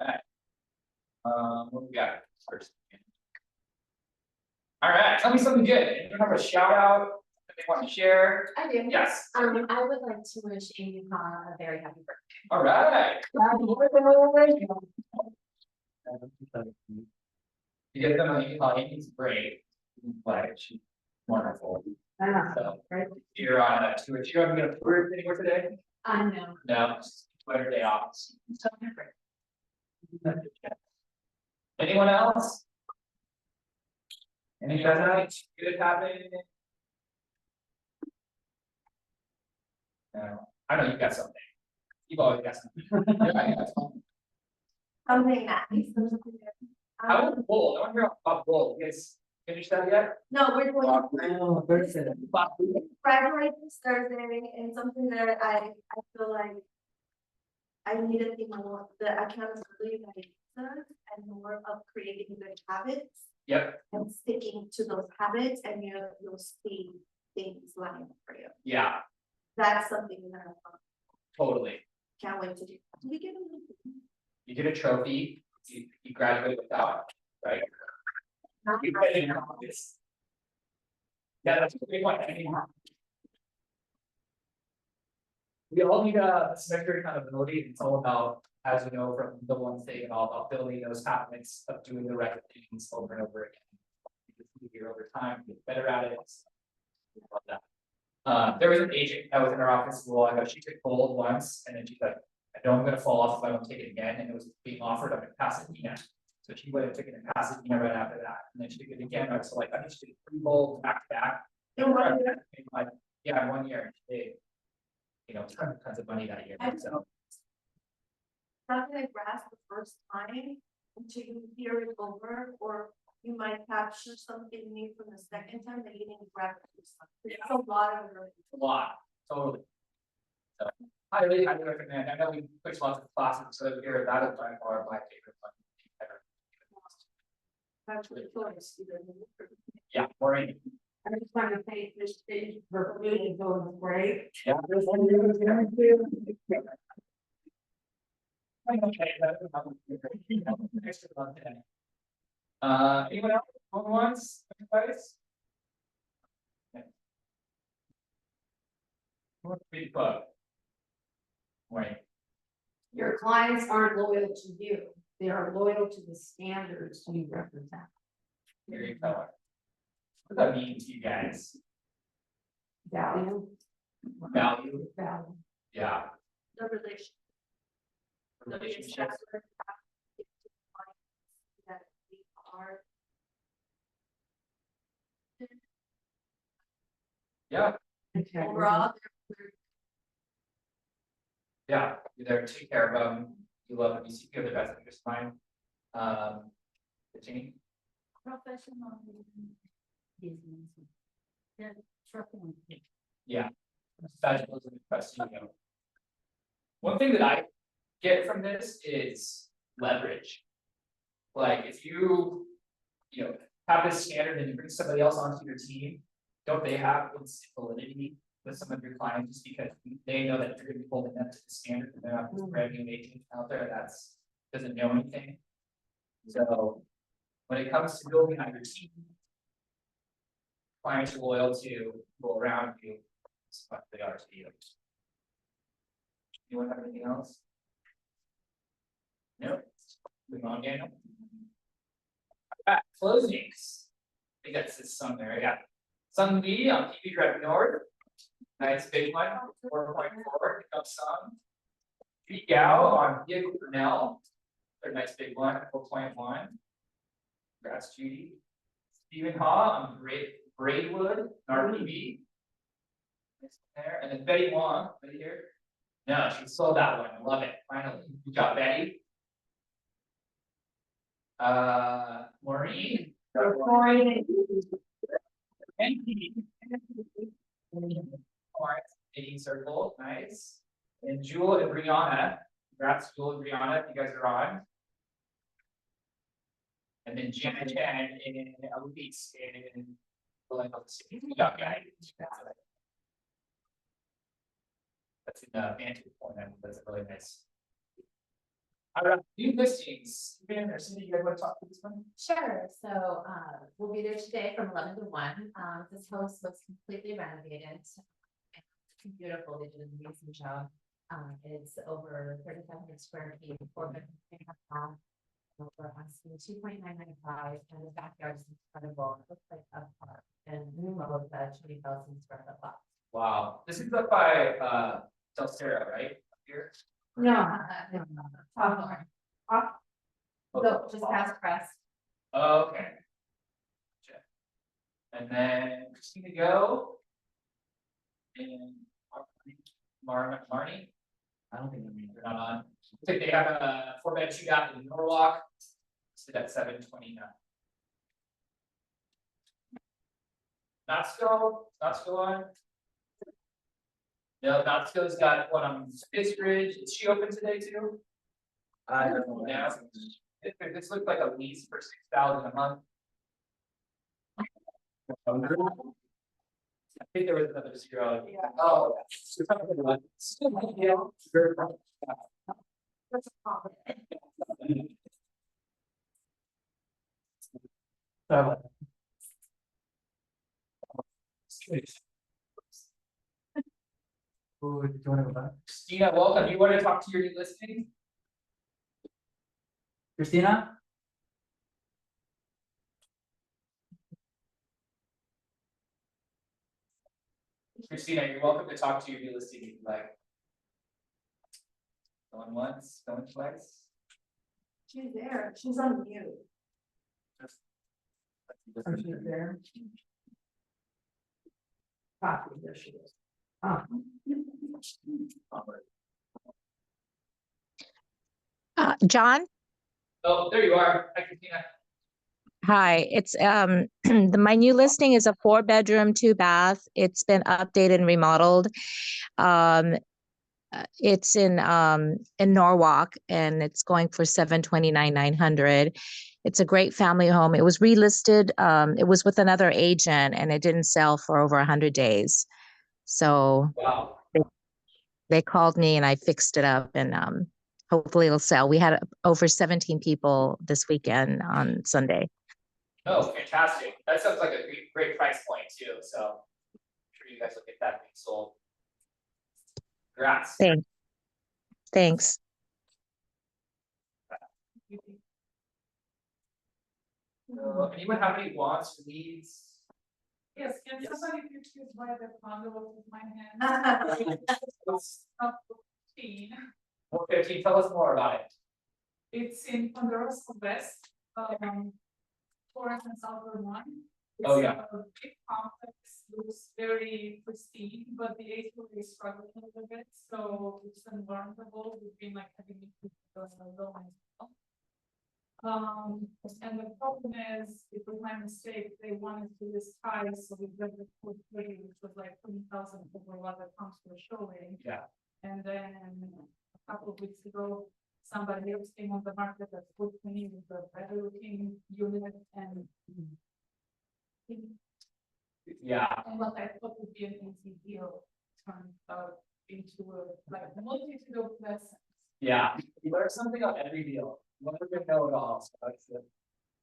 Alright. What we got first? Alright, tell me something good. Anyone have a shout out that they want to share? I do. Yes. I would like to wish Amy a very happy birthday. Alright. You get them Amy's great, like she's wonderful. So Right. you're on a tour. You haven't been a tour anywhere today? No. No, just Twitter day off. So different. Anyone else? Any other good happening? No, I know you got something. You've always got something. Yeah, I got something. Something nice. How about Bull? I wonder about Bull. You guys finished that yet? No, we're going to Thursday. graduate this Thursday, and something that I feel like I need to think more the accountability that it does, and more of creating good habits Yep. and sticking to those habits, and you'll see things lining up for you. Yeah, That's something that I totally. can't wait to do. Do we get a You get a trophy. You graduate without, right? not You get in this. Yeah, that's a great point. I mean, we all need a semester accountability. It's all about, as you know, from the one thing, and all about building those habits of doing the right things over and over again. Year over time, get better at it. Love that. There was an agent that was in our office a while ago. She took gold once, and then she's like, I know I'm gonna fall off if I don't take it again, and it was being offered up in Pasadena. So she went and took it in Pasadena right after that, and then she took it again. I was like, I just did 3 gold back to back. Like, yeah, 1 year. She did, you know, tons of money that year. So not gonna grasp the first time until you hear it over, or you might capture something new from the second time that you didn't grab it. It's a lot of learning. a lot, totally. So I really highly recommend. I know we push lots of classes, so here that is by far my favorite one. Actually, choice, Yeah, Maureen. I just want to thank this stage for really going great. Yeah. Anyone else? Going once, twice? What's the big bug? Right. Your clients aren't loyal to you, they are loyal to the standards you represent. Very color. What does that mean to you guys? Value. Value? Value. Yeah. The relation. Relationships. That we are. Yeah, Overall, yeah, you're there to take care of them, you love them, you seek the best interest in mind. Continue. Professional. Business. Yeah. Professionalism and trust, you know. One thing that I get from this is leverage. Like if you know, have this standard and you bring somebody else onto your team, don't they have instant validity with some of your clients just because they know that you're gonna be holding them to the standard and they're not this brand new agent out there that's doesn't know anything. So when it comes to building on your team, clients are loyal to go around you, it's what they are to you. Anyone have anything else? No. Moving on, Daniel. Alright, closings. I think that's this song there, yeah. Sung B on PV Drive North. Nice big one, 4.4, pickup song. Pete Gao on Vehicle Brunel. They're nice big one, 4.1. Congrats, Judy. Stephen Ha on Braidwood, RPV. Nice there. And then Betty Wong, right here. No, she sold that one. I love it. Finally. Good job, Betty. Maureen. Making circle, nice. And Jewel and Brianna. Congrats, Jewel and Brianna, if you guys are on. And then Jenna Chen in Elise in good job, guys. That's in the vantage point. That's a really nice All right, new listings, Ben or Cindy, you guys want to talk to this one? Sure, so, we'll be there today from 11 to 1. This house was completely renovated. It's beautiful, they did an amazing job. It's over 3,500 square feet, 4 bedroom, 3.5 bath. We're asking 2.995, and the backyard is incredible. It looks like a park, and new road, 20,000 square foot lot. Wow, this is up by Del Cerro, right? Up here? No, Top floor. So, just past Crest. Okay. Gotcha. And then Christina Go. And Marnie. I don't think they're not on. I think they have a 4-bed shootout in Norwalk. Sit at 729. Not still on. No, not skill's got one on Spitz Ridge. Is she open today too? I don't know. Yeah. This looks like a lease for 6,000 a month. I think there was another zero. Yeah. Oh. That's a problem. Oh, do you want to go back? Christina, welcome. You want to talk to your new listing? Christina? Christina, you're welcome to talk to your new listing if you like. Going once, going twice. She's there, she's on mute. there. Copy, there she is. Oh. John, Oh, there you are. Hi, Christina. hi. It's my new listing is a 4-bedroom, 2-bath. It's been updated and remodeled. It's in Norwalk, and it's going for $729,900. It's a great family home. It was relisted. It was with another agent, and it didn't sell for over 100 days. So Wow. they called me, and I fixed it up, and hopefully it'll sell. We had over 17 people this weekend on Sunday. Oh, fantastic. That sounds like a great price point too. So I'm sure you guys will get that thing sold. Congrats. Thanks. So, anyone have any wants or needs? Yes, can somebody please buy the condo with my hand? Up 15. 415, tell us more about it. It's in Ponderosa West, Forest and South Vermont. Oh, It's yeah. a big complex, looks very pristine, but the HOA is struggling a little bit, so it's unwarrantable. We've been like having it low and well. And the problem is, it was my mistake, they wanted to list high, so we read the code 3, which was like 20,000 over what the comps were showing. Yeah. And then a couple of weeks ago, somebody else came on the market that put me with a better looking unit and. Yeah. And what I thought would be an easy deal turned out into a like a multitude of lessons. Yeah. You learn something on every deal. You never know it all. So that's it.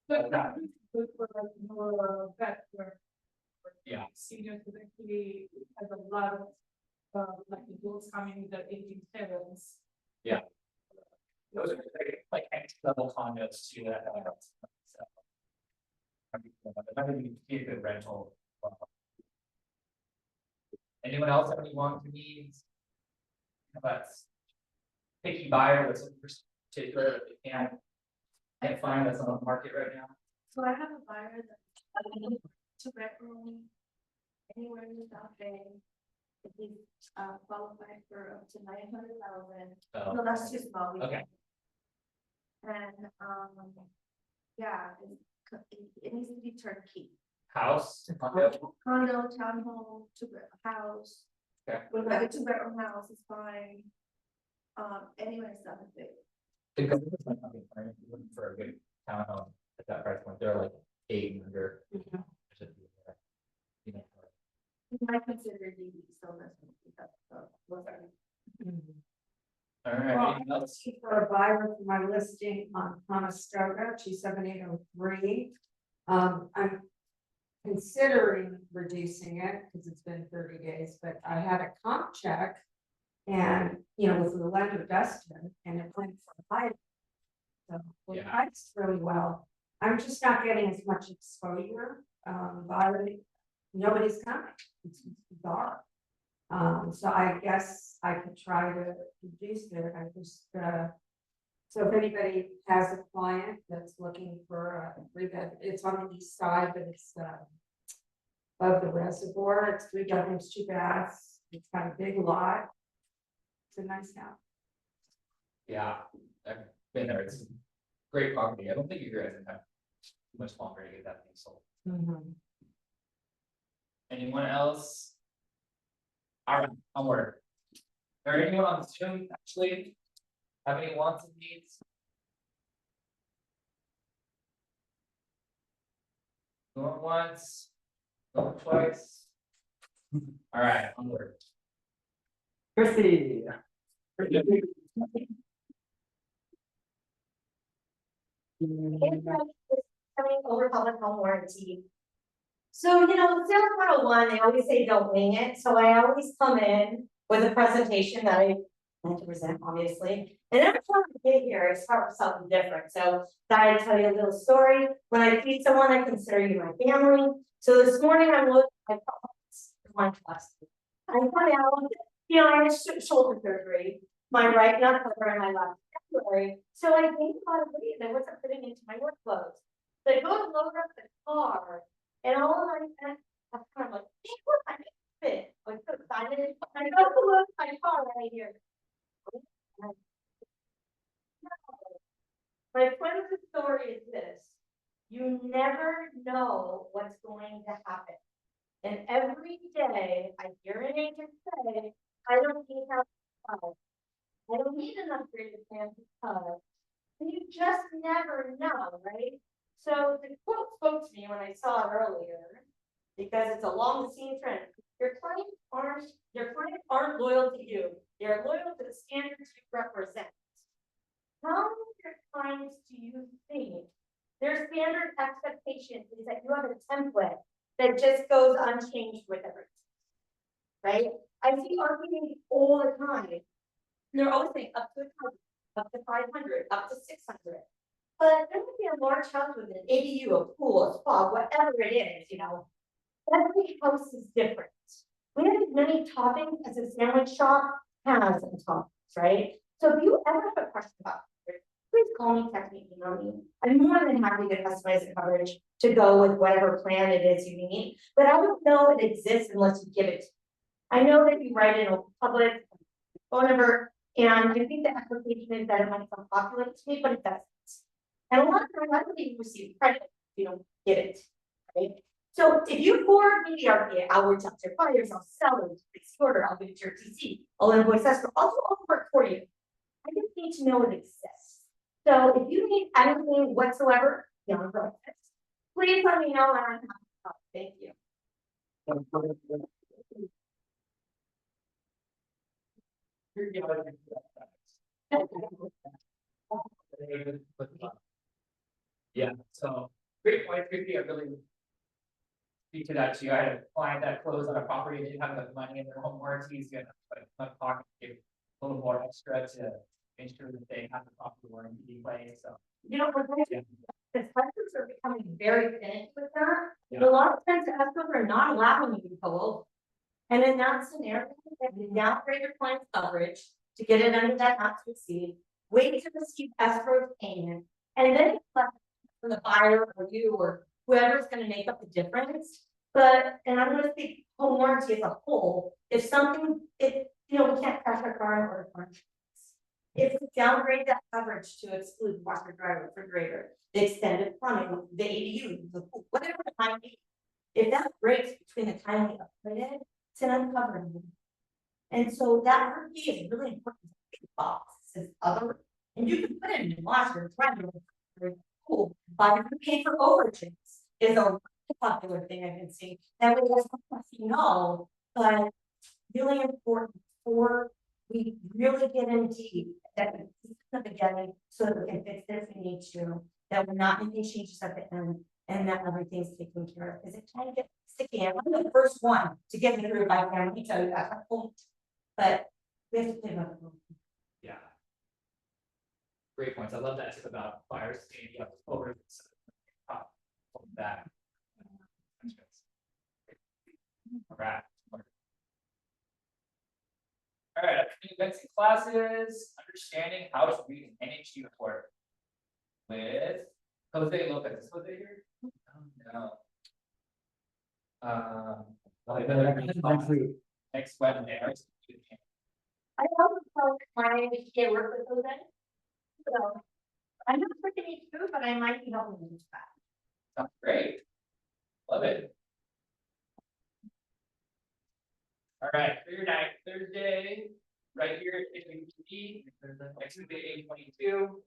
But that is good for like more vet where. Yeah. Seniors actually has a lot of like the duals coming with their 18 parents. Yeah. Those are like entry-level condos too. That so. I mean, be a good rental. Anyone else have any wants or needs? But picky buyer that's looking for particular that they can't find that's on the market right now. So I have a buyer that 2-bedroom anywhere in the South Bay. If he's qualified for up to 900,000. No, that's too small. Okay. And yeah, it needs to be turnkey. House, condo. Condo, townhome, 2-bedroom house. Okay. Like a 2-bedroom house is fine. Anywhere in South Bay. The government's not coming looking for a good townhome at that price point. They're like 800. You know. You might consider DD, so that's. All right, Well, anything I'm else? looking for a buyer for my listing on Conestoga, 27803. I'm considering reducing it because it's been 30 days, but I had a comp check. And, you know, with the lender Dustin, and it went for high. So, we Yeah. priced really well. I'm just not getting as much exposure, buyer, nobody's coming, it's dark. So I guess I could try to reduce it, I just, so if anybody has a client that's looking for a three bed, it's on the east side, but it's, of the reservoir, it's 3 bedrooms, 2 baths, it's got a big lot. It's a nice house. Yeah, I've been there, it's a great property, I don't think you guys have too much longer to get that thing sold. Anyone else? All right, onward. Or anyone on Zoom actually have any wants and needs? Going once, going twice. All right, onward. Chrissy. Coming over public home warranty. So, you know, sales 101, they always say don't wing it, so I always come in with a presentation that I plan to present, obviously. And every time I get here, I start with something different, so I tell you a little story. When I feed someone, I consider you my family. So this morning I'm looking at my class. I come out, you know, I had shoulder surgery, my right nut cover and my left February. So I gained a lot of weight and I wasn't fitting into my work clothes. So I go to load up the car and all of my friends, I'm kind of like, hey, look, I can fit. I was so excited. I go to load up my car right here. My point of the story is this: you never know what's going to happen. And every day I hear an agent say, I don't need help because I don't need an upgraded plan because, and you just never know, right? So the quote spoke to me when I saw it earlier, because it's a long seen trend. Your clients aren't loyal to you, they're loyal to the standards you represent. How many of your clients do you think their standard expectation is that you have a template that just goes unchanged with everything? Right? I see RPAs all the time. They're always saying up to 1,000, up to 500, up to 600. But there would be a large house with an ADU, a pool, a spa, whatever it is, you know. Every house is different. We have as many toppings as a sandwich shop has in toppings, right? So if you ever have a question about it, please call me, text me, email me. I'm more than happy to customize the coverage to go with whatever plan it is you need. But I don't know it exists unless you give it to me. I know that you write in a public phone number, and I think the application is that it might sound popular to me, but it doesn't. And a lot of times I don't even receive credit if you don't get it, right? So if you forward me the RPA, I'll reach out to your buyers, I'll sell it, it's order, I'll give it to your TC, I'll invoice escrow, I'll do all the work for you. I just need to know it exists. So if you need anything whatsoever, you know, please let me know and I'm happy to help. Thank you. Yeah, so great point, 50, I really speak to that too. I had a client that closed on a property, they didn't have enough money in their home warranty, he's gonna put my pocket, give a little more extra to make sure that they have the proper warranty in place, so. You know, Yeah. the sponsors are becoming very finicky with that. Yeah. A lot of times the escrows are not allowing you to go over. And in that scenario, you downgrade your client's coverage to get it under that not to exceed, wait to receive escrow payment, and then from the buyer or you or whoever's gonna make up the difference. But, and I'm gonna speak home warranty as a whole, if something, you know, we can't crash our car or car. If we downgrade that coverage to exclude washer, dryer, refrigerator, the extended plumbing, the ADU, the pool, whatever it might be. If that breaks between the time we upgrade it, it's an uncovering. And so that RP is really important. Box says other, and you can put it in washer, dryer, pool, but if you pay for overages is a popular thing I've been seeing. That way, that's you know, but really important for we really get in deep, that we keep at the beginning, so that we can fix it if we need to, that we're not making changes at the end, and that everything's taken care of, because it can get sticky, and I'm the first one to get me through my family, tell you that, but we have to think about it. Yeah. Great points. I love that tip about fires, maybe up over top of that. Alright. Alright, events and classes, understanding how to read an NHG report. With Jose Lopez. Is Jose here? Oh, no. Next Wednesday. I also felt my get work with those then. So I'm not freaking each food, but I might be helping you with that. Sounds great. Love it. All right, for your night, Thursday, right here at KWPV, next Tuesday, 8/22.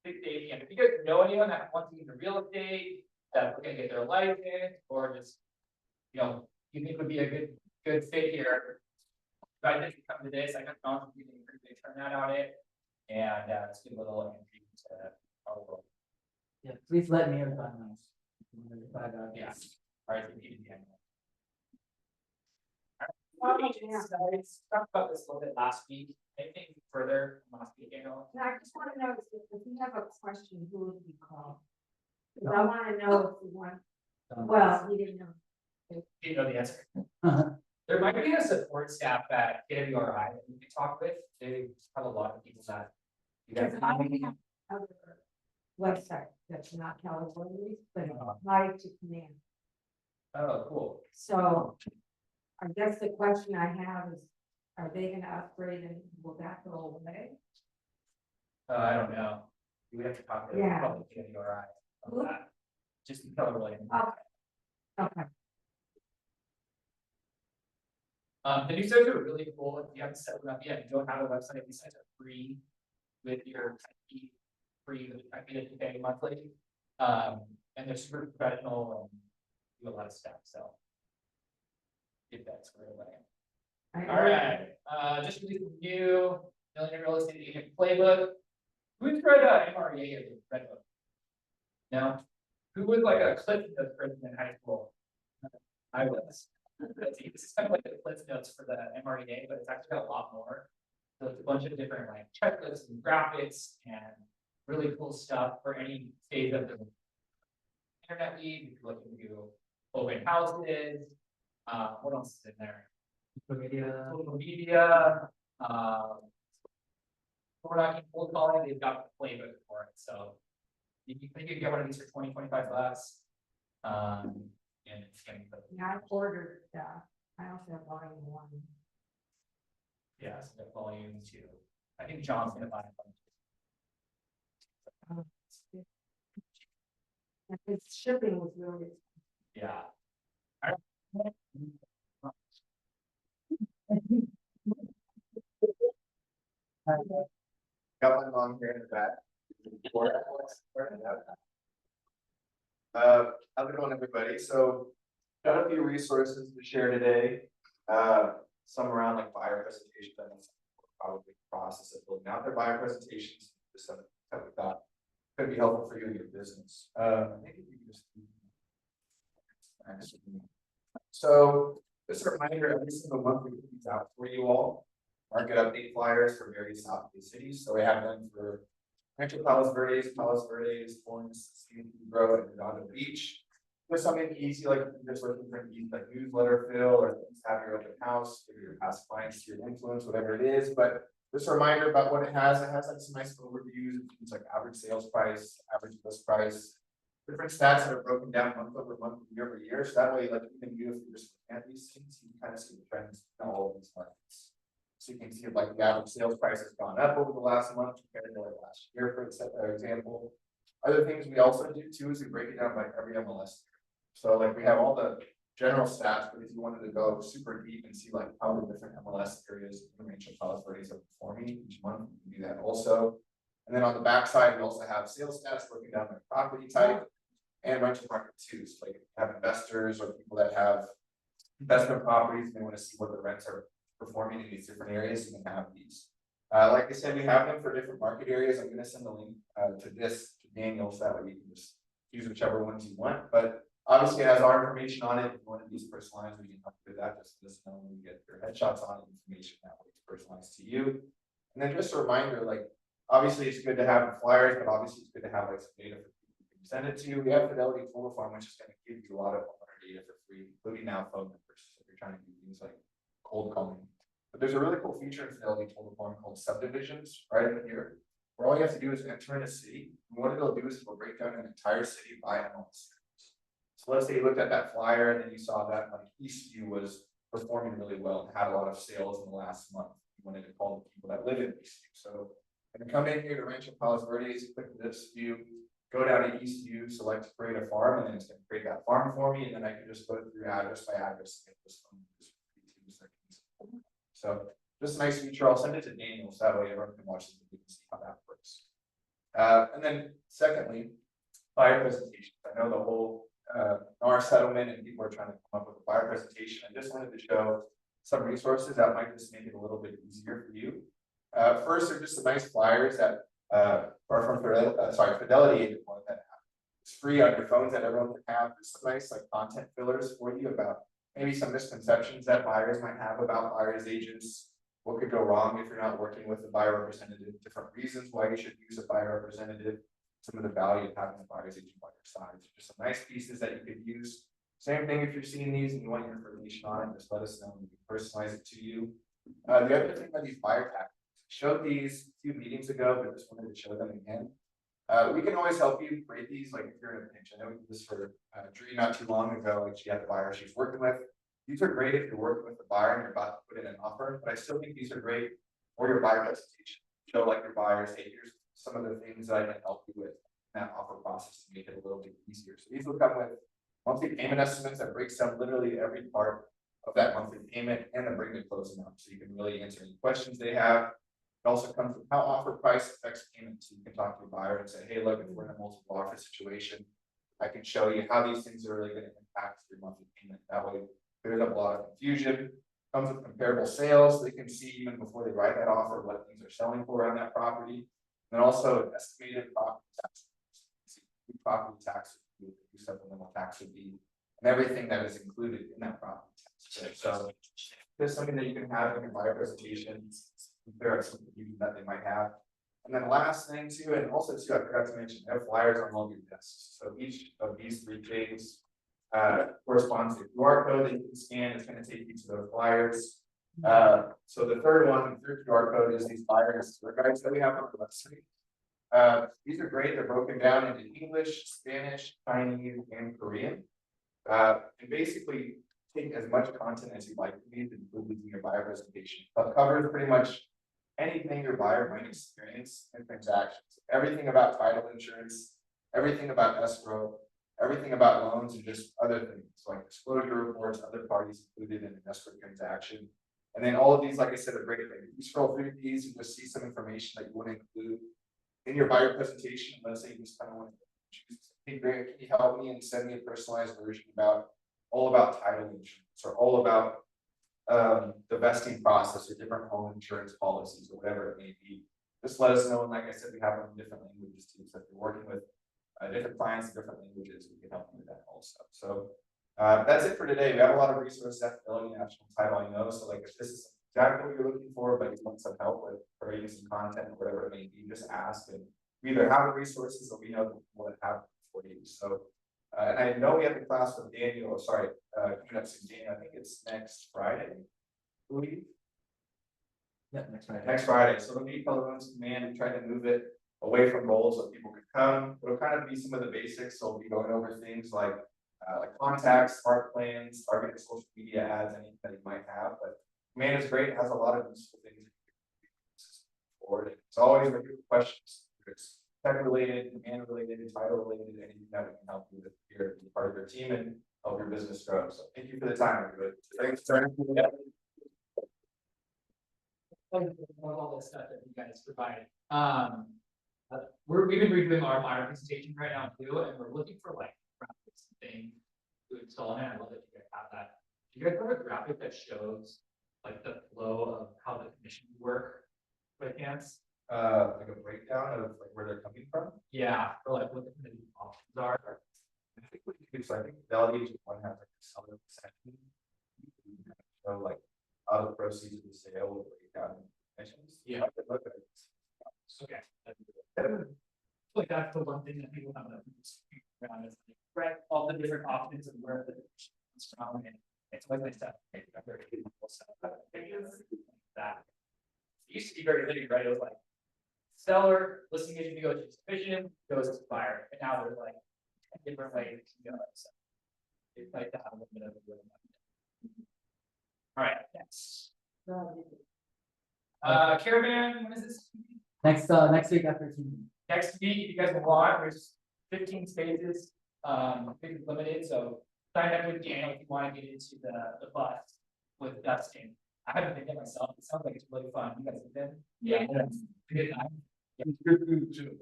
6 to 8 p.m. If you guys know anyone that wants to get into real estate, that's looking to get their license, or just, you think would be a good fit here. I think you come to this, I got on you can pretty big turnout on it, and it's a good little entry to our world. Yeah, please let me know if I'm nice. Yeah. All right, we need to end. Talked about this a little bit last week. Anything further from last week, Now, I just wanna know, if we have a question, who would we call? 'Cause I wanna know if we want, well, we didn't know. You know the answer. There might be a support staff at KWRI that you can talk with. They have a lot of people that. You guys Because I have other website that's not California, but it's applied to command. Oh, cool. So I guess the question I have is, are they gonna upgrade and will that go away? I don't know. You would have to talk to Yeah. probably KWRI about that. Just tell her like. Okay. The new sites are really cool. If you haven't set them up yet, you don't have a website, these sites are free with your free with the that you pay monthly. And they're super professional and do a lot of stuff, so. Get that squared away. All right, just released a new millionaire real estate agent playbook. Who's read MREA or the Red Book? No? Who was like a Cliff Notes person in high school? I was. This is kind of like the Cliff Notes for the MREA, but it's actually got a lot more. So it's a bunch of different like checklists and graphics and really cool stuff for any stage of the internet lead. If you're looking to do open houses, what else is in there? Social media, we're not cold calling, they've got the playbook for it, so. You can get one of these for $20-25. And it's gonna be. Yeah, I ordered, I also have volume 1. Yeah, so the volume 2. I think John's gonna buy it. And its shipping was really. Yeah. Got my mom here in the back. How's it going, everybody? So, got a few resources to share today. Some around like buyer presentations, and probably process of building out their buyer presentations. Just something that we thought could be helpful for you in your business. Maybe we can just. So, just a reminder, every single month we put these out for you all. Market update flyers for various South Bay cities. So we have them for Palos Verdes, Florence, Grove, and Redondo Beach. There's something easy like just looking for an like newsletter fill or have your open house, give your past clients, your influence, whatever it is. But just a reminder about what it has like some nice overviews. It's like average sales price, average list price, different stats that are broken down month over month, year over year. So that way, like even you, if you're just looking at these things, you can kind of see the trends in all of these markets. So you can see like the average sales price has gone up over the last month compared to like last year, for example. Other things we also do too is we break it down by every MLS. So like we have all the general stats, but if you wanted to go super deep and see like how the different MLS areas in Rancho Palos Verdes are performing each month, you can do that also. And then on the back side, we also have sales stats broken down by property type and rental market too. So like if you have investors or people that have investment properties, and they want to see what the rents are performing in these different areas, you can have these. Like I said, we have them for different market areas. I'm gonna send the link to this to Daniel, so that way you can just use whichever ones you want, but obviously it has our information on it. If you want these personalized, we can help you with that. Just let us know when you get your headshots on it, information that way it's personalized to you. And then just a reminder, like, obviously it's good to have flyers, but obviously it's good to have like some data for people who can send it to you. We have Fidelity Total Farm, which is going to give you a lot of data for free, including now phone numbers, if you're trying to do things like cold calling. But there's a really cool feature in Fidelity Total Farm called subdivisions right in here, where all you have to do is enter in a city. And what it'll do is it'll break down an entire city by MLS. So let's say you looked at that flyer and then you saw that like Eastview was performing really well and had a lot of sales in the last month. You wanted to call the people that live in Eastview. So and come in here to Rancho Palos Verdes, click this view, go down to Eastview, select create a farm, and then it's going to create that farm for me, and then I can just go through address by address and get this phone numbers for 2 seconds. So just a nice feature. I'll send it to Daniel so that way everyone can watch the video and see how that works. And then secondly, buyer presentations. I know the whole NAR settlement and people are trying to come up with a buyer presentation. I just wanted to show some resources that might just make it a little bit easier for you. First, they're just some nice flyers that are from Fidelity Agent One that it's free on your phones that everyone can have. There's some nice like content fillers for you about maybe some misconceptions that buyers might have about buyers agents. What could go wrong if you're not working with a buyer representative? Different reasons why you should use a buyer representative. Some of the value of having a buyer's agent by your side. So just some nice pieces that you could use. Same thing if you're seeing these and you want your information on it, just let us know and we can personalize it to you. The other thing about these buyer tactics, I showed these a few meetings ago, but just wanted to show them again. We can always help you create these, like if you're in a pinch. I know we did this for Dree not too long ago, like she had a buyer she's working with. These are great if you're working with the buyer and you're about to put in an offer, but I still think these are great for your buyer presentation. Show like your buyers, hey, here's some of the things that I can help you with in that offer process to make it a little bit easier. So these will come with monthly payment estimates that breaks down literally every part of that monthly payment and then bring the close amount. So you can really answer any questions they have. It also comes with how offer price affects payment. So you can talk to a buyer and say, hey, look, if we're in a multiple offer situation, I can show you how these things are really going to impact your monthly payment. That way, there's a lot of confusion. Comes with comparable sales. They can see even before they write that offer what things are selling for on that property. And also estimated property tax. Property tax, supplemental tax would be, and everything that is included in that property tax. So there's something that you can have in your buyer presentations. There are some confusion that they might have. And then last thing too, and also too, I forgot to mention, I have flyers on all your desks. So each of these 3 things corresponds to a QR code that you can scan. It's going to take you to those flyers. So the third one, the third QR code is these buyers guides that we have on the website. These are great. They're broken down into English, Spanish, Chinese, and Korean. And basically take as much content as you like to be to include in your buyer presentation. It covers pretty much anything your buyer might experience in transactions. Everything about title insurance, everything about escrow, everything about loans, and just other things like disclosure reports, other parties included in an escrow transaction. And then all of these, like I said, are great. You scroll through these and just see some information that you want to include in your buyer presentation. Let's say you just kind of want to choose, hey, Greg, can you help me and send me a personalized version about all about title insurance or all about the vesting process or different home insurance policies or whatever it may be. Just let us know. And like I said, we have them in different languages too. So if you're working with different clients in different languages, we can help you with that also. So that's it for today. We have a lot of resources at Fidelity National Title, I know. So like if this is exactly what you're looking for, but you want some help with creating some content or whatever it may be, just ask. And we either have the resources or we know the people that have them for you. So and I know we have a class with Daniel, coming up soon, Daniel, I think it's next Friday, I believe. Yeah, next Friday. Next Friday. So there'll be a color runs command and try to move it away from gold so people can come. It'll kind of be some of the basics. So we'll be going over things like contacts, smart plans, targeted social media ads, anything that you might have. But command is great. It has a lot of useful things forward. And it's always ready for questions. It's tech related, command related, title related, anything that we can help you with here, be part of your team and help your business grow. So thank you for the time, everybody. Thanks for all the stuff that you guys provide. We've been redoing our buyer presentation right now too, and we're looking for like graphics and things to install in it. I love that you guys have that. Do you guys have a graphic that shows like the flow of how the commission work with hands. Like a breakdown of like where they're coming from. Yeah, or like what the options are. I think what you do, so I think Valley one has like a seller percentage. So like, out of the proceeds of the sale will break down commissions. Yeah. Okay. Like that's the one thing that people have that around is like, right, all the different options and where the comes from, and it's always nice to have a very beautiful stuff. That it used to be very linear, right? It was like seller, listing agent negotiates division, goes to buyer, and now there's like 10 different ways to go. So it's like to have a little bit of a rhythm. All right, next. Caravan, when is this? Next week after TV. Next week, if you guys want, there's 15 spaces, pretty limited, so sign up with Daniel if you want to get into the bus with Dustin. I haven't been there myself, it sounds like it's really fun, you guys have been? Yeah. It's a good time. Yeah, good food too.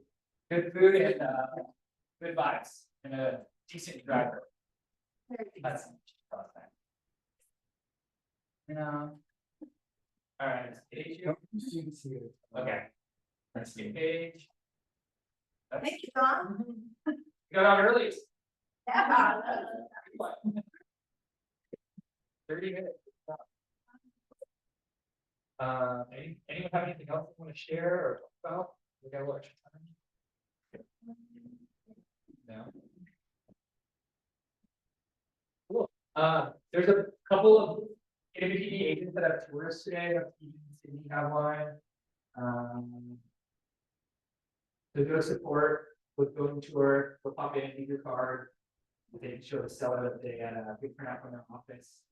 Good food and, good vibes, and a decent driver. That's. All right, page you. Okay. Let's get page. Thank you, Don. You got out early. Yeah. 30 minutes. Anyone have anything else you want to share or talk about? We got a little extra time. No. Cool. There's a couple of KWPV agents that have tours today. Sydney have one. To go support with going tour, we'll pop in, leave your card. They show the seller that they had a big turnout from their office.